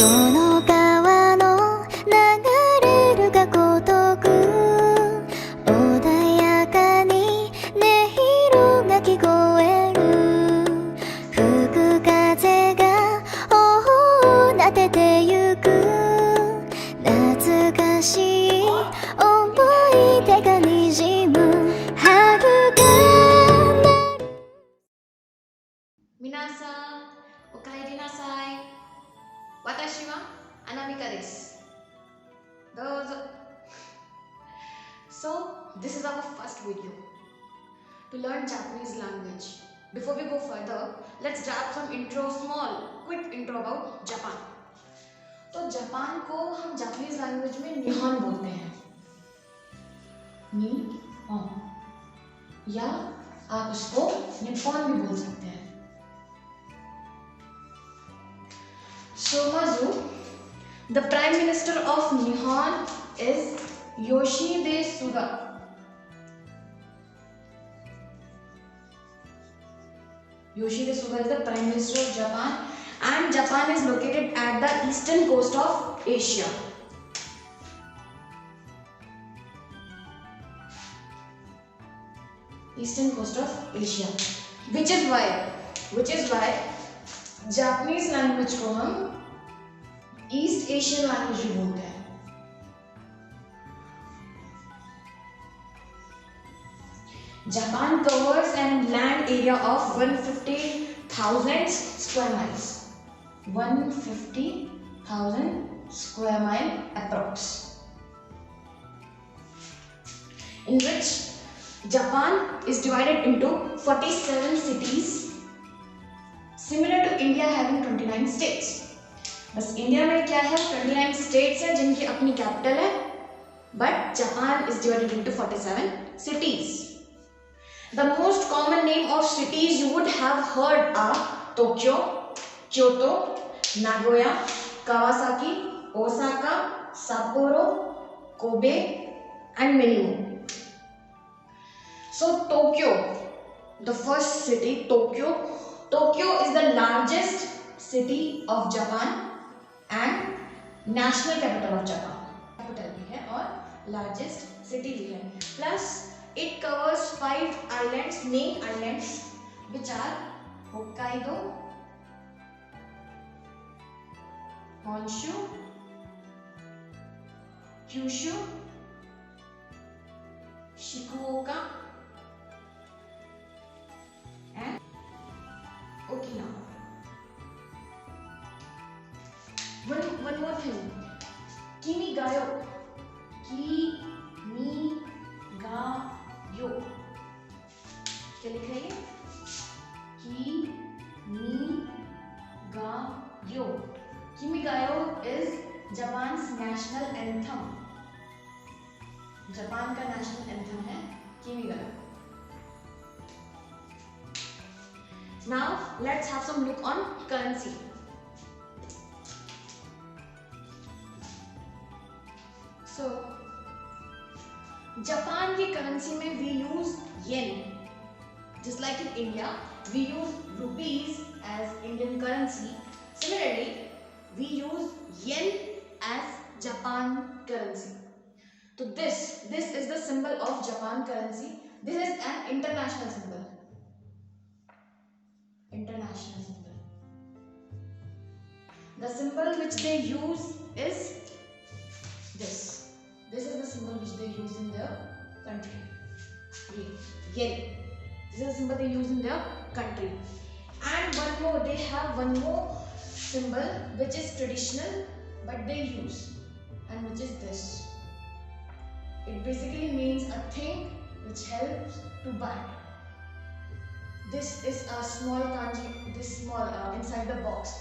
この川の流れるがごとく穏やかに音色が聞こえる。吹く風が頬を撫でてゆく。懐かしい思い出がにじむ春が鳴る。皆さん、おかえりなさい。私はアナミカです。どうぞ。So, this is our first video to learn Japanese language. Before we go further, let's grab some quick intro about Japan. तो Japan को हम Japanese language में निहॉन बोलते हैं। निहॉन, या आप इसको निप्पॉन भी बोल सकते हैं। Shomazu, the Prime Minister of Nihon is Yoshihide Suga. Yoshihide Suga is the Prime Minister of Japan, and Japan is located at the eastern coast of Asia. Eastern coast of Asia, which is why Japanese language को हम east Asian language भी बोलते हैं। Japan covers an land area of 150,000 square miles, 150,000 square mile approx, in which Japan is divided into 47 cities, similar to India having 29 states. बस India में क्या है, 29 states है जिनकी अपनी कैपिटल है, but Japan is divided into 47 cities. The most common name of cities you would have heard are Tokyo, Kyoto, Nagoya, Kawasaki, Osaka, Sapporo, Kobe, and many more. So Tokyo, the first city, Tokyo is the largest city of Japan and national capital of Japan. Capital भी है और largest city भी है. Plus it covers 5 islands, main islands, which are Hokkaido, Honshu, Kyushu, Shikoka, and Okinawa. One more thing. Kimigayo. Kimigayo. क्या लिख रही है? Kimigayo. Kimigayo is Japan's national anthem. Japan का नेशनल एंथम है Kimigayo. Now let's have some look on currency. So Japan की currency में we use yen. Just like in India, we use rupees as Indian currency. Similarly, we use yen as Japan currency. So this is the symbol of Japan currency. This is an international symbol. International symbol. The symbol which they use is this. This is the symbol which they use in their country. Yen. This is the symbol they use in their country. And one more, they have one more symbol which is traditional but they use, and which is this. It basically means a thing which helps to buy. This is a small kanji, inside the box.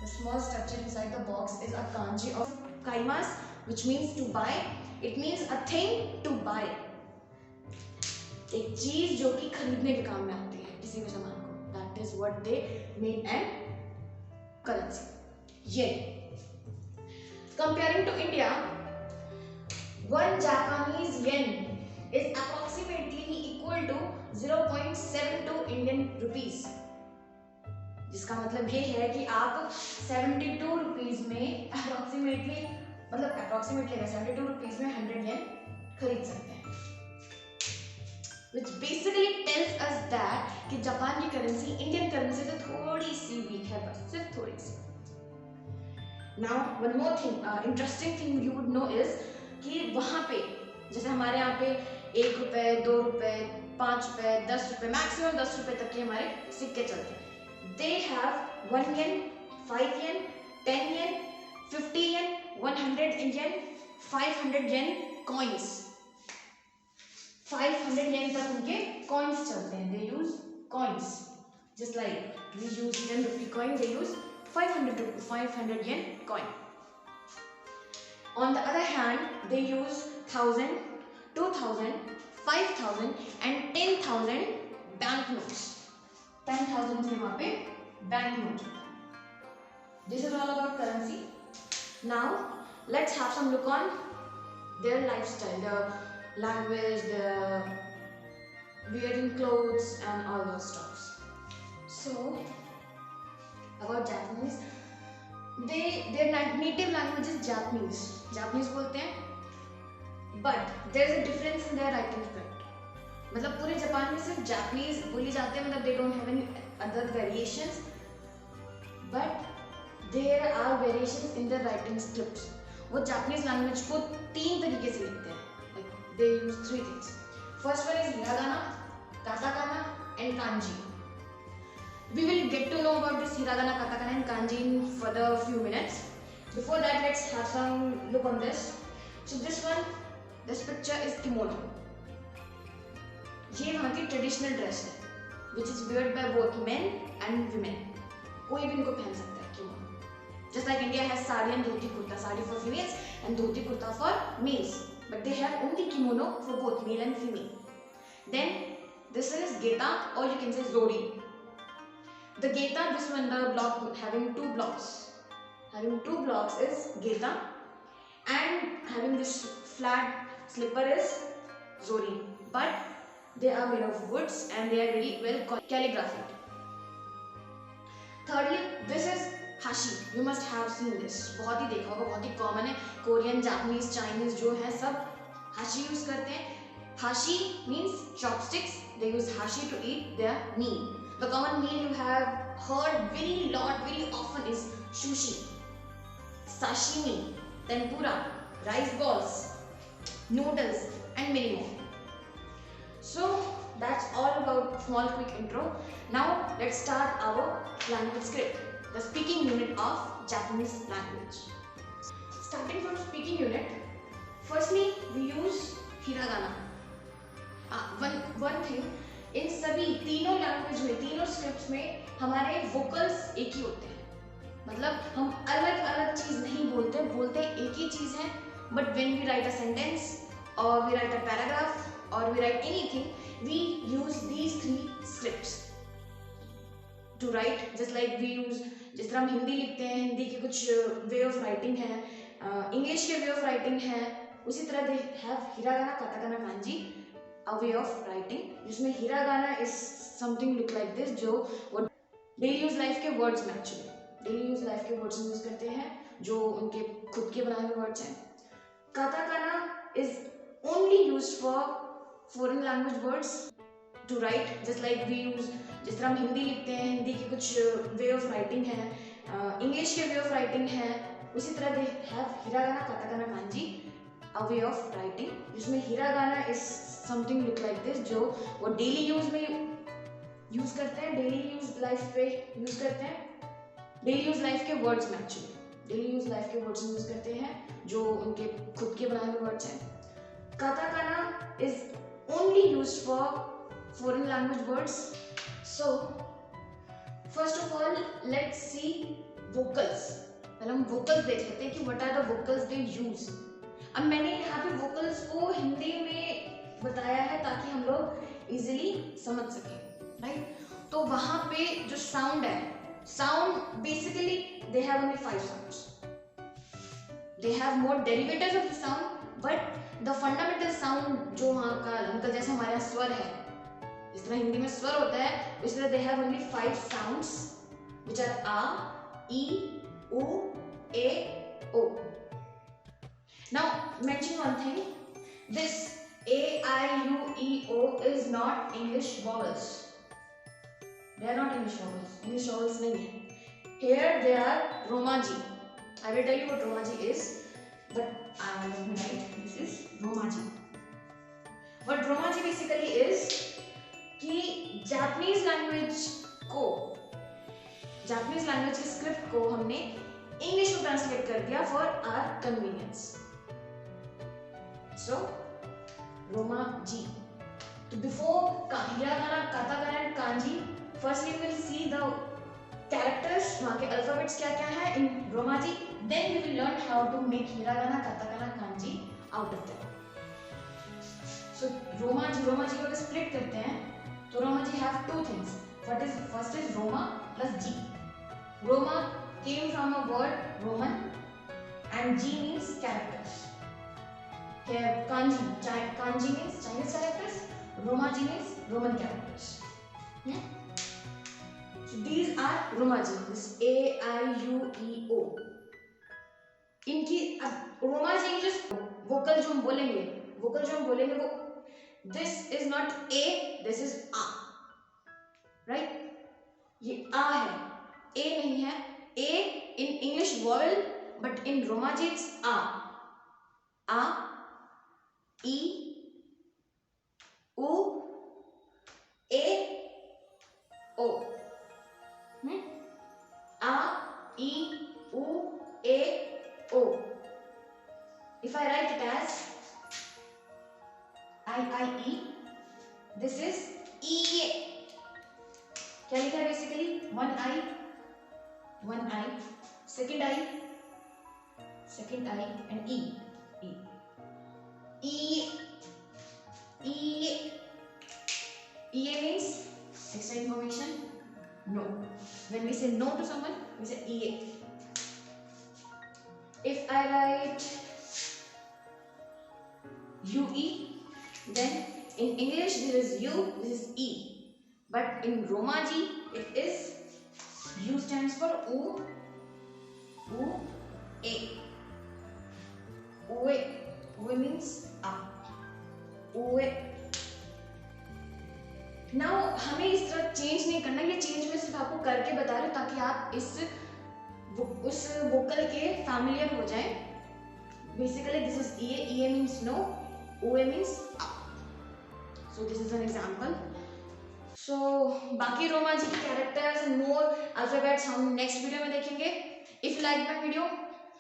The small structure inside the box is a kanji of kaimas, which means to buy. It means a thing to buy. एक चीज जो कि खरीदने के काम में आती है किसी भी सामान को. That is what they made an currency. Yen. Comparing to India, one Japanese yen is approximately equal to 0.72 Indian rupees. जिसका मतलब ये है कि आप 72 रुपीज में भी मतलब अप्रॉक्सीमेटली 72 रुपीज में 100 येन खरीद सकते हैं, which basically tells us that कि जापान की करेंसी इंडियन करेंसी से थोड़ी सी वीक है, बस सिर्फ थोड़ी सी। Now one more thing, interesting thing you would know is कि वहाँ पे जैसे हमारे यहाँ पे 1 रुपए, 2 रुपए, 5 रुपए, 10 रुपए, मैक्सिमम 10 रुपए तक के हमारे सिक्के चलते हैं। They have 1 yen, 5 yen, 10 yen, 50 yen, 100 yen, 500 yen coins। 500 yen तक उनके coins चलते हैं। They use coins, just like we use 10 rupee coin, they use 500 yen coin. On the other hand, they use 1000, 2000, 5000 and 10,000 banknotes. 10,000 के वहाँ पे banknote। This is all about currency. Now let's have some look on their lifestyle, the language, the wearing clothes and all those stuffs. So about Japanese, their native language is Japanese. Japanese बोलते हैं, but there is a difference in their writing script. मतलब पूरे Japan में सिर्फ Japanese बोली जाते हैं, मतलब they don't have any other variations, but there are variations in their writing scripts. वो Japanese language को 3 तरीके से लिखते हैं, like they use 3 things. First one is hiragana, katakana and kanji. We will get to know about this hiragana, katakana and kanji in further few minutes. Before that, let's have some look on this. So this one, this picture is kimono. ये वहाँ की traditional dress है, which is weared by both men and women. कोई भी इनको पहन सकता है kimono. Just like India has sari and dhoti kurta, sari for females and dhoti kurta for males, but they have only kimono for both male and female. Then this one is geta, or you can say zori. The geta, this one, the block having 2 blocks. Having 2 blocks is geta, and having this flat slipper is zori. But they are made of woods and they are very well calligraphed. Thirdly, this is hashi. You must have seen this. बहुत ही देखा होगा, बहुत ही common है. Korean, Japanese, Chinese जो है सब hashi use करते हैं. Hashi means chopsticks. They use hashi to eat their meal. The common meal you have heard very often is sushi, sashimi, tempura, rice balls, noodles and many more. So that's all about small quick intro. Now let's start our language script, the speaking unit of Japanese language. Starting from speaking unit, firstly we use hiragana. One thing, इन सभी तीनों language में, तीनों scripts में हमारे vocals एक ही होते हैं, मतलब हम अलग अलग चीज नहीं बोलते एक ही चीज है. But when we write a sentence or we write a paragraph or we write anything, we use these 3 scripts to write. Just like we use, जिस तरह हम हिंदी लिखते हैं, हिंदी के कुछ वे ऑफ राइटिंग है, इंग्लिश के वे ऑफ राइटिंग है, उसी तरह they have hiragana, katakana, kanji, a way of writing, जिसमें hiragana is something look like this, जो वो डेली यूज लाइफ के वर्ड्स में, एक्चुअली डेली यूज लाइफ के वर्ड्स में यूज करते हैं, जो उनके खुद के बनाए हुए वर्ड्स हैं. काटाकाना is only used for foreign language words to write, just like we use, जिस तरह हम हिंदी लिखते हैं, हिंदी के कुछ वे ऑफ राइटिंग है, इंग्लिश के वे ऑफ राइटिंग है, उसी तरह they have hiragana, katakana, kanji, a way of writing, जिसमें hiragana is something look like this, जो वो डेली यूज में यूज करते हैं, डेली यूज लाइफ पे यूज करते हैं, डेली यूज लाइफ के वर्ड्स में, एक्चुअली डेली यूज लाइफ के वर्ड्स में यूज करते हैं, जो उनके खुद के बनाए हुए वर्ड्स हैं. काटाकाना is only used for foreign language words. So first of all let's see vocals. पहले हम vocals देख लेते हैं कि what are the vocals they use. अब मैंने यहाँ पे vocals को हिंदी में बताया है ताकि हम लोग इजीली समझ सकें, राइट. तो वहाँ पे जो साउंड है, sound basically they have only 5 sounds. They have more derivatives of the sound, but the fundamental sound जो वहाँ का, मतलब जैसे हमारे यहाँ स्वर है, जिस तरह हिंदी में स्वर होता है, उस तरह they have only 5 sounds which are आ, ई, उ, ए, ओ. Now mention one thing. This A, I, U, E, O is not English vowels. They are not English vowels. English vowels नहीं है. Here they are Romaji. I will tell you what Romaji is, but let me write. This is Romaji. What Romaji basically is कि Japanese language की script को हमने English में translate कर दिया for our convenience. So Romaji. तो before hiragana, katakana and kanji, firstly we will see the characters, वहाँ के अल्फाबेट्स क्या क्या है in Romaji. Then we will learn how to make hiragana, katakana, kanji out of that. So Romaji को अगर split करते हैं तो Romaji have two things. First is Roma plus G. Roma came from a word Roman and G means characters. Here kanji means Chinese characters, Romaji means Roman characters. So these are Romaji. This A, I, U, E, O. इनकी अब Romaji की जो vocal जो हम बोलेंगे वो this is not A, this is A, right? ये A है, A नहीं है. A in English vowel, but in Romaji it's A. A, E, U, A, O. A, E, U, A, O. If I write it as I, E, this is E. क्या लिखा है basically? One I, second I, and E. E means extra information. No. When we say no to someone, we say EA. If I write UE, then in English there is U, this is E. But in Romaji, it is U stands for U, A. Ue means up. Ue. Now हमें इस तरह change नहीं करना, ये change मैं सिर्फ आपको करके बता रही हूँ ताकि आप उस वोकल के फैमिलियर हो जाएं. Basically this is EA means no, OA means up. So this is an example. So बाकी Romaji के characters and more alphabets हम next video में देखेंगे. If you like my video,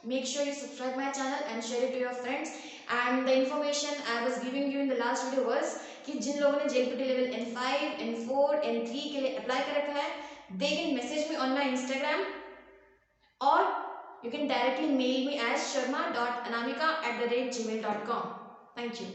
make sure you subscribe my channel and share it to your friends. And the information I was giving you in the last video was कि जिन लोगों ने JLPT level N5, N4, N3 के लिए apply कर रखा है, they can message me on my Instagram or you can directly mail me as sharma.anamika@gmail.com. Thank you.